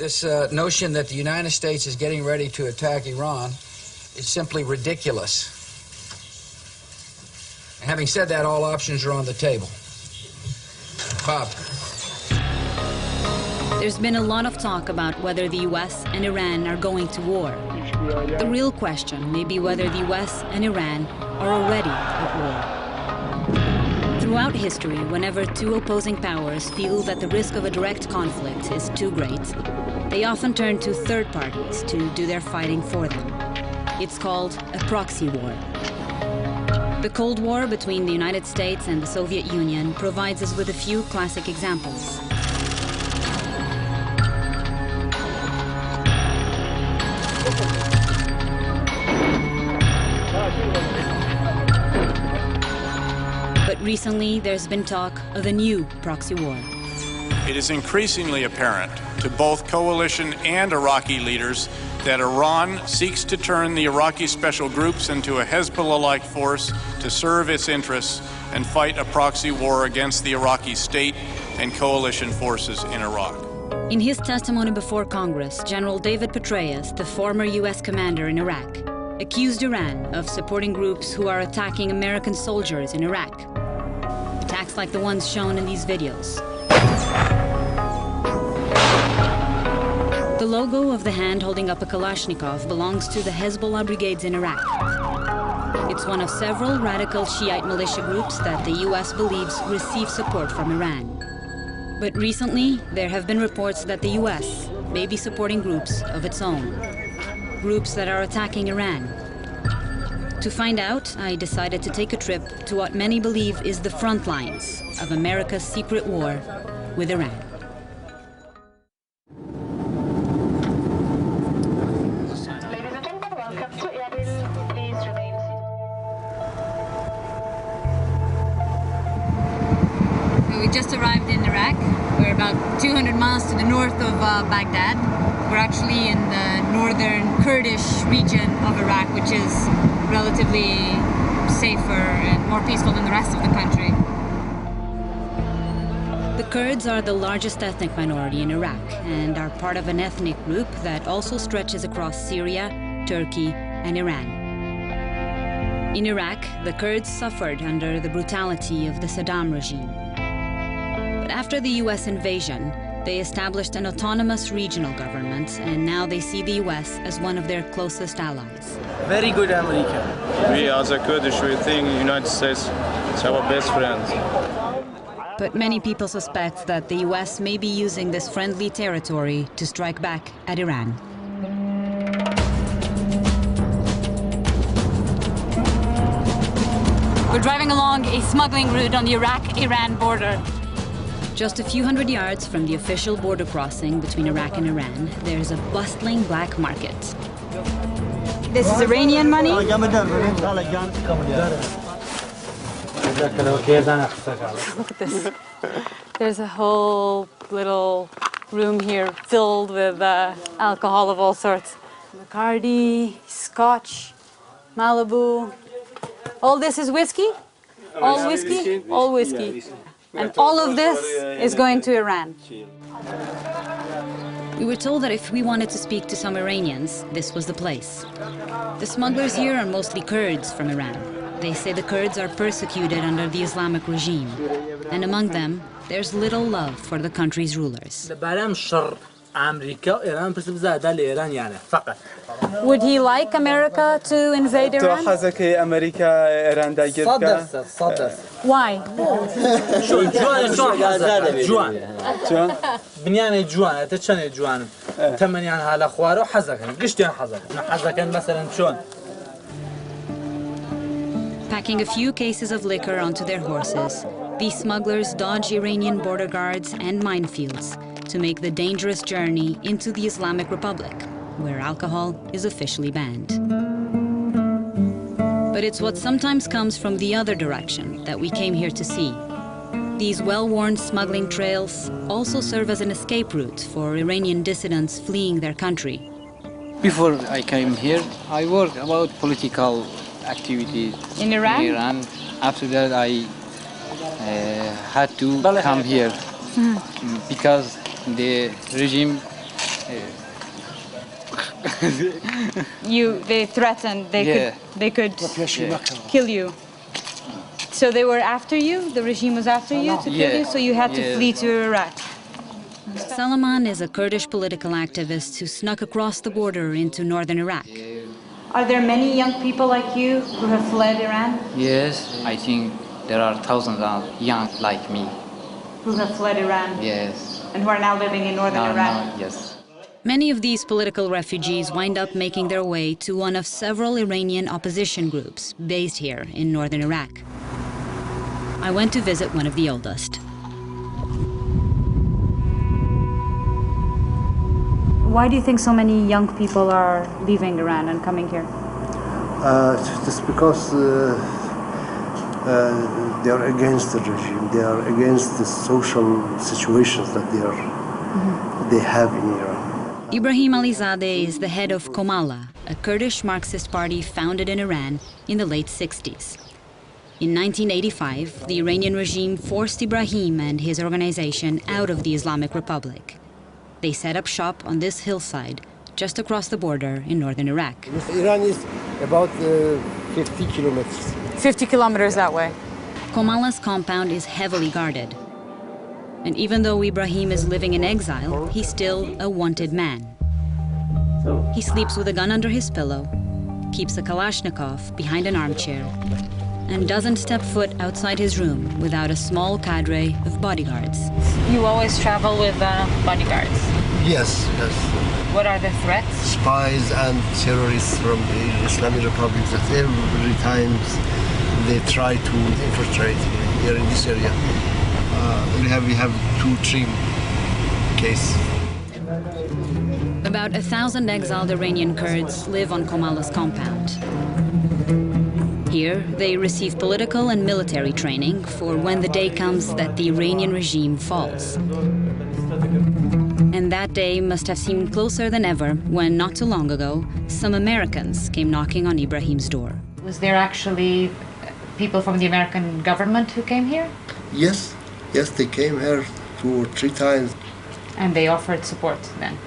This notion that the United States is getting ready to attack Iran is simply ridiculous. Having said that, all options are on the table. Bob. There's been a lot of talk about whether the US and Iran are going to war. The real question may be whether the US and Iran are already at war. Throughout history, whenever two opposing powers feel that the risk of a direct conflict is too great, they often turn to third parties to do their fighting for them. It's called a proxy war. The Cold War between the United States and the Soviet Union provides us with a few classic examples. But recently, there's been talk of a new proxy war. It is increasingly apparent to both coalition and Iraqi leaders that Iran seeks to turn the Iraqi special groups into a Hezbollah-like force to serve its interests and fight a proxy war against the Iraqi state and coalition forces in Iraq. In his testimony before Congress, General David Petraeus, the former U.S. commander in Iraq, accused Iran of supporting groups who are attacking American soldiers in Iraq. Attacks like the ones shown in these videos. The logo of the hand holding up a Kalashnikov belongs to the Hezbollah brigades in Iraq. It's one of several radical Shiite militia groups that the U.S. believes receive support from Iran. But recently, there have been reports that the U.S. may be supporting groups of its own. Groups that are attacking Iran. To find out, I decided to take a trip to what many believe is the front lines of America's secret war with Iran. We just arrived in Iraq. We're about 200 miles to the north of Baghdad. We're actually in the northern Kurdish region of Iraq, which is relatively safer and more peaceful than the rest of the country. The Kurds are the largest ethnic minority in Iraq and are part of an ethnic group that also stretches across Syria, Turkey, and Iran. In Iraq, the Kurds suffered under the brutality of the Saddam regime. But after the US invasion, they established an autonomous regional government, and now they see the US as one of their closest allies. Very good America. We as a Kurdish, we think the United States is our best friends. But many people suspect that the US may be using this friendly territory to strike back at Iran. We're driving along a smuggling route on the Iraq-Iran border. Just a few hundred yards from the official border crossing between Iraq and Iran, there's a bustling black market. This is Iranian money? Look at this. There's a whole little room here filled with alcohol of all sorts. Bacardi, Scotch, Malibu. All this is whiskey? All whiskey? All whiskey. And all of this is going to Iran. We were told that if we wanted to speak to some Iranians, this was the place. The smugglers here are mostly Kurds from Iran. They say the Kurds are persecuted under the Islamic regime. And among them, there's little love for the country's rulers. Would he like America to invade Iran? Why? Packing a few cases of liquor onto their horses, these smugglers dodge Iranian border guards and minefields to make the dangerous journey into the Islamic Republic, where alcohol is officially banned. But it's what sometimes comes from the other direction that we came here to see. These well-worn smuggling trails also serve as an escape route for Iranian dissidents fleeing their country. Before I came here, I worked about political activities in Iran. After that, I had to come here because the regime They threatened Yeah. they could kill you. So they were after you? The regime was after you to kill Yeah. you? So you had to Yeah. flee to Iraq? Salman is a Kurdish political activist who snuck across the border into northern Iraq. Are there many young people like you who have fled Iran? Yes, I think there are thousands of young like me. Who have fled Iran? Yes. And who are now living in northern Iran? Yes. Many of these political refugees wind up making their way to one of several Iranian opposition groups based here in northern Iraq. I went to visit one of the oldest. Why do you think so many young people are leaving Iran and coming here? Just because they are against the regime, they are against the social situations that they have in Iran. Ibrahim Alizadeh is the head of Komala, a Kurdish Marxist party founded in Iran in the late 60s. In 1985, the Iranian regime forced Ibrahim and his organization out of the Islamic Republic. They set up shop on this hillside just across the border in northern Iraq. Iran is about 50 kilometers. 50 kilometers that way. Komala's compound is heavily guarded. And even though Ibrahim is living in exile, he's still a wanted man. He sleeps with a gun under his pillow, keeps a Kalashnikov behind an armchair, and doesn't step foot outside his room without a small cadre of bodyguards. You always travel with bodyguards? Yes, yes. What are the threats? Spies and terrorists from the Islamic Republic that every time they try to infiltrate here in this area. We have 2-3 cases. About 1,000 exiled Iranian Kurds live on Komala's compound. Here, they receive political and military training for when the day comes that the Iranian regime falls. And that day must have seemed closer than ever when, not too long ago, some Americans came knocking on Ibrahim's door. Was there actually people from the American government who came here? Yes, they came here 2 or 3 times. And they offered support then?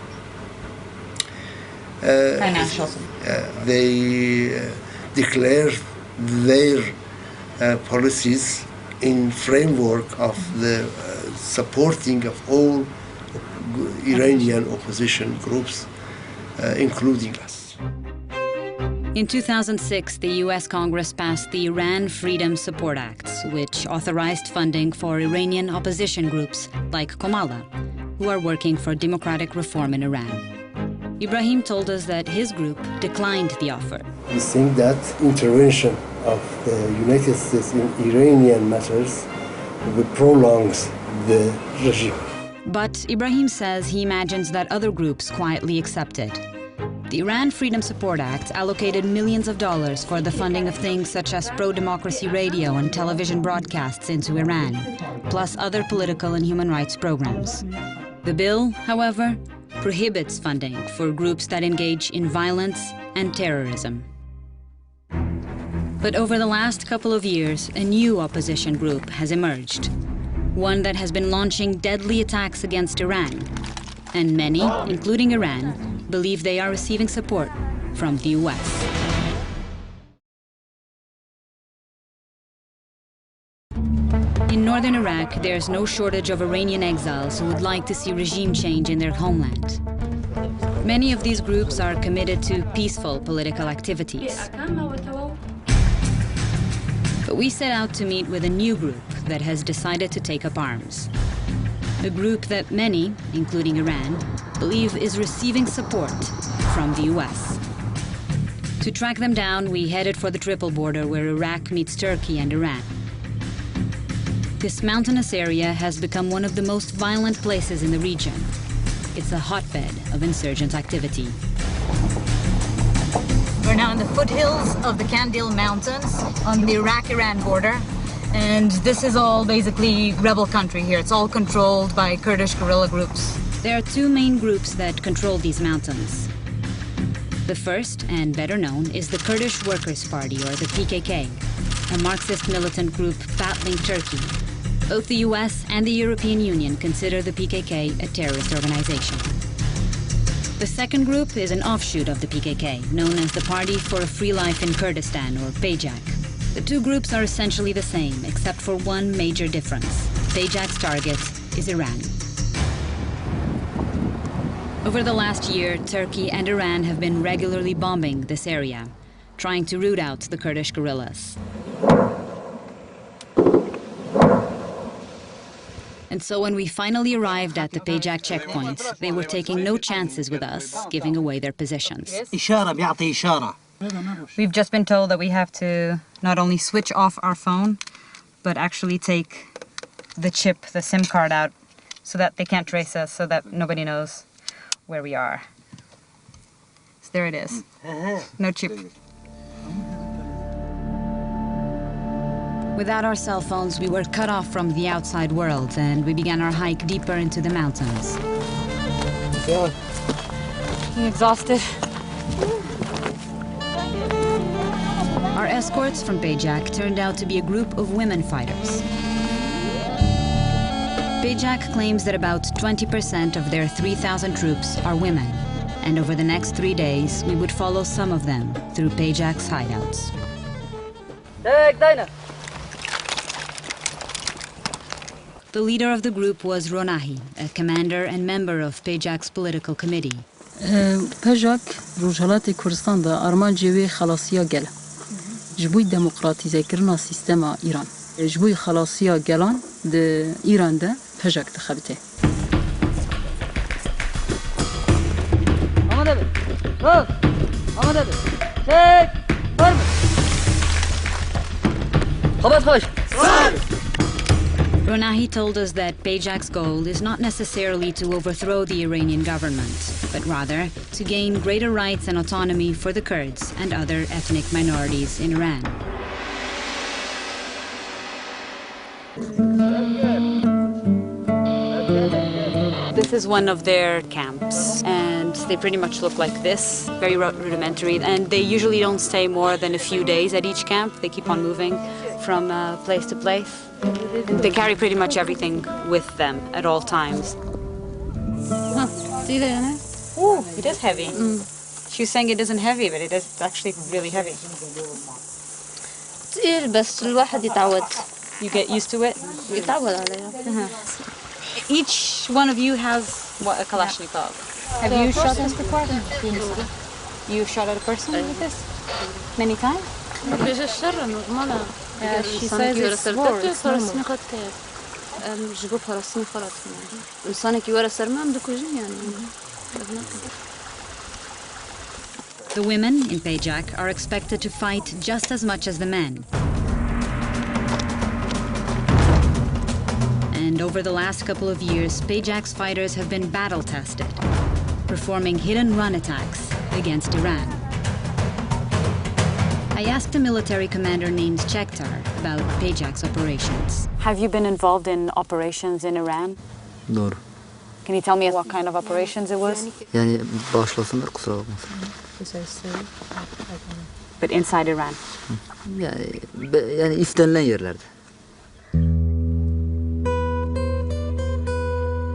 Financial support? They declared their policies in framework of the supporting of all Iranian opposition groups, including us. In 2006, the U.S. Congress passed the Iran Freedom Support Acts, which authorized funding for Iranian opposition groups like Komala, who are working for democratic reform in Iran. Ibrahim told us that his group declined the offer. We think that intervention of the United States in Iranian matters prolongs the regime. But Ibrahim says he imagines that other groups quietly accept it. The Iran Freedom Support Act allocated millions of dollars for the funding of things such as pro-democracy radio and television broadcasts into Iran, plus other political and human rights programs. The bill, however, prohibits funding for groups that engage in violence and terrorism. But over the last couple of years, a new opposition group has emerged, one that has been launching deadly attacks against Iran. And many, including Iran, believe they are receiving support from the U.S. In northern Iraq, there's no shortage of Iranian exiles who would like to see regime change in their homeland. Many of these groups are committed to peaceful political activities. But we set out to meet with a new group that has decided to take up arms. A group that many, including Iran, believe is receiving support from the U.S. To track them down, we headed for the triple border where Iraq meets Turkey and Iran. This mountainous area has become one of the most violent places in the region. It's a hotbed of insurgent activity. We're now in the foothills of the Qandil Mountains on the Iraq-Iran border. And this is all basically rebel country here. It's all controlled by Kurdish guerrilla groups. There are two main groups that control these mountains. The first, and better known, is the Kurdish Workers' Party, or the PKK, a Marxist militant group battling Turkey. Both the US and the European Union consider the PKK a terrorist organization. The second group is an offshoot of the PKK, known as the Party for a Free Life in Kurdistan, or PJAK. The two groups are essentially the same, except for one major difference. PJAK's target is Iran. Over the last year, Turkey and Iran have been regularly bombing this area, trying to root out the Kurdish guerrillas. And so when we finally arrived at the PJAK checkpoint, they were taking no chances with us, giving away their positions. We've just been told that we have to not only switch off our phone, but actually take the chip, the SIM card out, so that they can't trace us, so that nobody knows where we are. So there it is. No chip. Without our cell phones, we were cut off from the outside world, and we began our hike deeper into the mountains. I'm exhausted. Our escorts from PJAK turned out to be a group of women fighters. PJAK claims that about 20% of their 3,000 troops are women, and over the next 3 days, we would follow some of them through PJAK's hideouts. The leader of the group was Ronahi, a commander and member of PJAK's political committee. PJAK روجهالات کردستان دا آرمان جوی خلاصیا گل. جبوی دموکراتیزه کرنا سیستم ایران. جبوی خلاصیا گلان د ایران دا PJAK دخبته. آماده بی. آماده بی. تک. فرم. خبت خوش. Ronahi told us that PJAK's goal is not necessarily to overthrow the Iranian government, but rather to gain greater rights and autonomy for the Kurds and other ethnic minorities in Iran. This is one of their camps, and they pretty much look like this, very rudimentary, and they usually don't stay more than a few days at each camp. They keep on moving from place to place. They carry pretty much everything with them at all times. Oh, it is heavy. She was saying it isn't heavy, but it is actually really heavy. You get used to it? Each one of you has what, a Kalashnikov. Have you shot this before? You shot at a person with this? Many times? Yeah, she says it's war, it's normal. The women in PJAK are expected to fight just as much as the men. And over the last couple of years, PJAK's fighters have been battle-tested, performing hit-and-run attacks against Iran. I asked a military commander named Chektar about PJAK's operations. Have you been involved in operations in Iran? No. Can you tell me what kind of operations it was? Yani başlasınlar kusura bakmasın. But inside Iran? Yani istenilen yerlerde.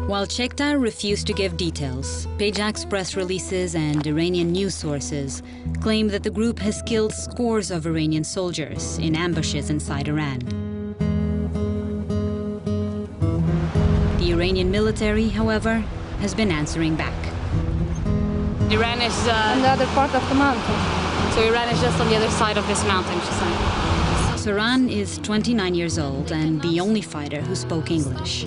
While Chektar refused to give details, PJAK's press releases and Iranian news sources claim that the group has killed scores of Iranian soldiers in ambushes inside Iran. The Iranian military, however, has been answering back. Iran is on the other part of the mountain. So Iran is just on the other side of this mountain, she's saying. Saran is 29 years old and the only fighter who spoke English.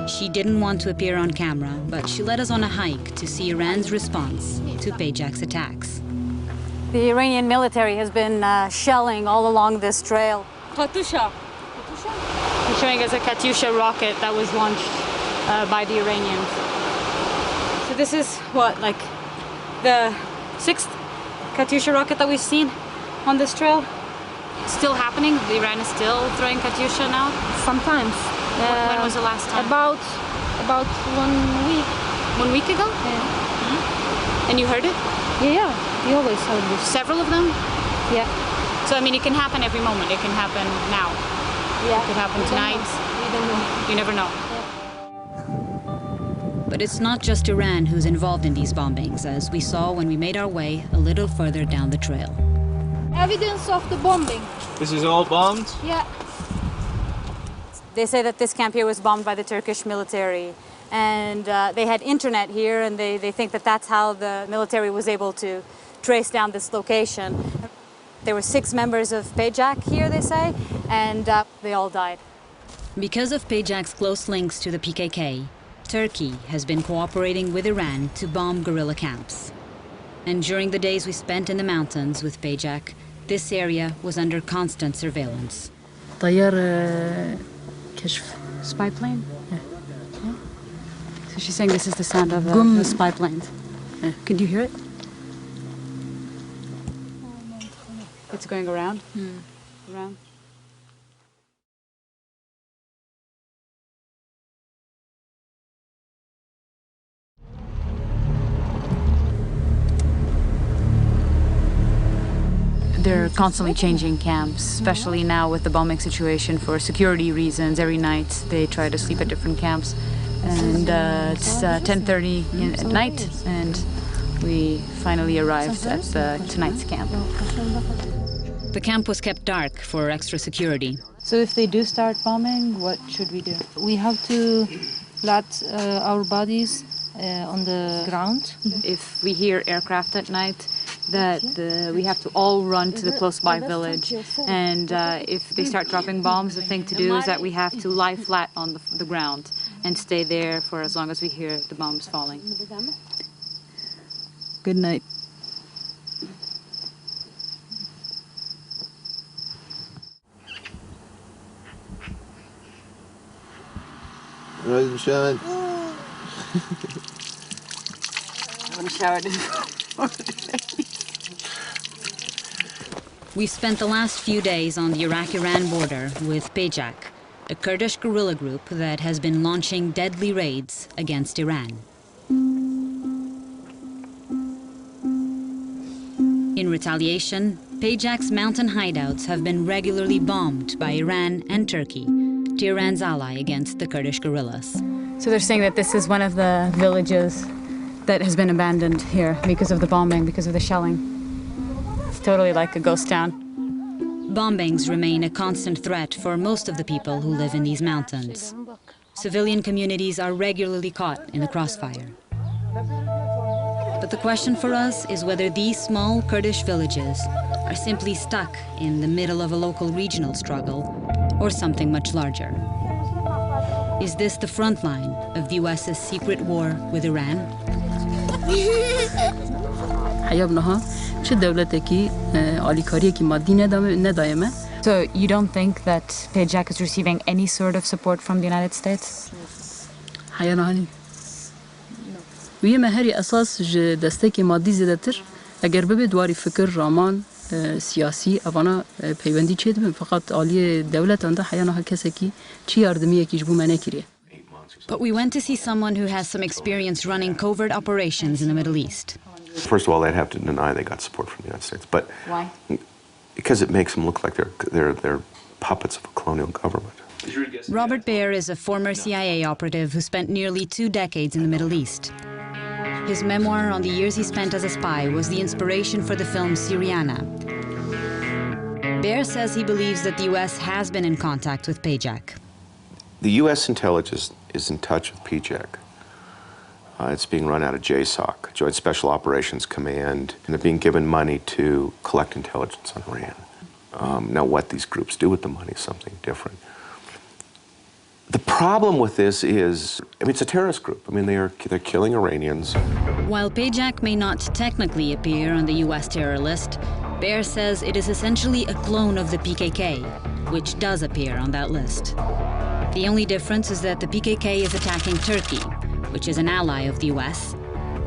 She didn't want to appear on camera, but she led us on a hike to see Iran's response to PJAK's attacks. The Iranian military has been shelling all along this trail. Katyusha. They're showing us a Katyusha rocket that was launched by the Iranians. So this is what, like the 6th Katyusha rocket that we've seen on this trail? Still happening? Iran is still throwing Katyusha now? Sometimes. When was the last time? About 1 week. 1 week ago? Yeah. And you heard it? Yeah, you always heard this. Several of them? Yeah. So, I mean, it can happen every moment. It can happen now. Yeah. It could happen tonight. We don't know. You never know. But it's not just Iran who's involved in these bombings, as we saw when we made our way a little further down the trail. Evidence of the bombing. This is all bombed? Yeah. They say that this camp here was bombed by the Turkish military, and they had internet here, and they think that that's how the military was able to trace down this location. There were 6 members of Pejak here, they say, and they all died. Because of Pejak's close links to the PKK, Turkey has been cooperating with Iran to bomb guerrilla camps. And during the days we spent in the mountains with Pejak, this area was under constant surveillance. Spy plane? Yeah. So she's saying this is the sound of the spy planes. Yeah. Could you hear it? It's going around? Around. They're constantly changing camps, especially now with the bombing situation for security reasons. Every night they try to sleep at different camps. And it's 10:30 at night, and we finally arrived at tonight's camp. The camp was kept dark for extra security. So if they do start bombing, what should we do? We have to let our bodies on the ground. If we hear aircraft at night, that we have to all run to the close-by village. And if they start dropping bombs, the thing to do is that we have to lie flat on the ground and stay there for as long as we hear the bombs falling. Good night. I'm showered. We've spent the last few days on the Iraq-Iran border with Pejak, a Kurdish guerrilla group that has been launching deadly raids against Iran. In retaliation, Pejak's mountain hideouts have been regularly bombed by Iran and Turkey, Tehran's ally against the Kurdish guerrillas. So they're saying that this is one of the villages that has been abandoned here because of the bombing, because of the shelling. It's totally like a ghost town. Bombings remain a constant threat for most of the people who live in these mountains. Civilian communities are regularly caught in the crossfire. But the question for us is whether these small Kurdish villages are simply stuck in the middle of a local regional struggle or something much larger. Is this the front line of the US's secret war with Iran? So you don't think that Pejak is receiving any sort of support from the United States? ویه مهری اساس دستکی مادی زیادتر اگر ببید واری فکر رامان سیاسی اوانا پیوندی چه دبن فقط عالی دولت انده حیانا ها کسی کی چی یاردمیه کی جبو منه کریه. But we went to see someone who has some experience running covert operations in the Middle East. First of all, they'd have to deny they got support from the United States, but why? Because it makes them look like they're puppets of a colonial government. Robert Baer is a former CIA operative who spent nearly 2 decades in the Middle East. His memoir on the years he spent as a spy was the inspiration for the film Syriana. Baer says he believes that the U.S. has been in contact with Pejak. The U.S. intelligence is in touch with Pejak. It's being run out of JSOC, Joint Special Operations Command, and they're being given money to collect intelligence on Iran. Now, what these groups do with the money is something different. The problem with this is, it's a terrorist group. They're killing Iranians. While Pejak may not technically appear on the U.S. terror list, Baer says it is essentially a clone of the PKK, which does appear on that list. The only difference is that the PKK is attacking Turkey, which is an ally of the U.S.,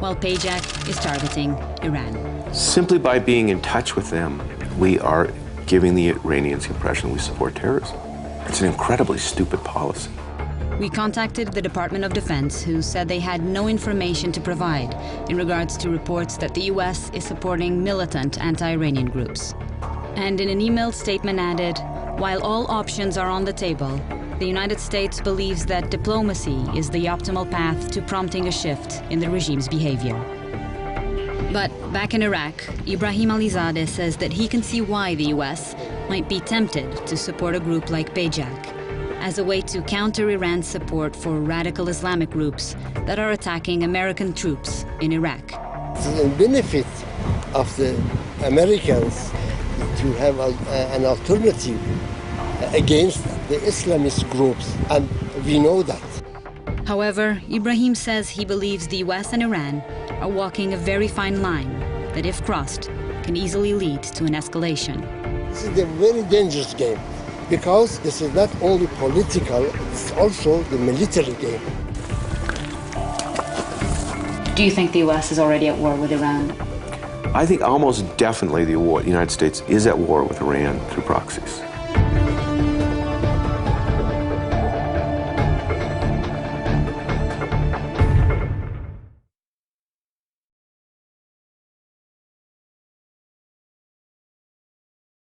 while Pejak is targeting Iran. Simply by being in touch with them, we are giving the Iranians the impression we support terrorism. It's an incredibly stupid policy. We contacted the Department of Defense, who said they had no information to provide in regards to reports that the U.S. is supporting militant anti-Iranian groups. And in an emailed statement added, while all options are on the table, the United States believes that diplomacy is the optimal path to prompting a shift in the regime's behavior. But back in Iraq, Ibrahim Alizadeh says that he can see why the U.S. might be tempted to support a group like PJAK as a way to counter Iran's support for radical Islamic groups that are attacking American troops in Iraq. The benefit of the Americans to have an alternative against the Islamist groups, and we know that. However, Ibrahim says he believes the US and Iran are walking a very fine line that, if crossed, can easily lead to an escalation. This is a very dangerous game because this is not only political, it's also the military game. Do you think the US is already at war with Iran? I think almost definitely the United States is at war with Iran through proxies.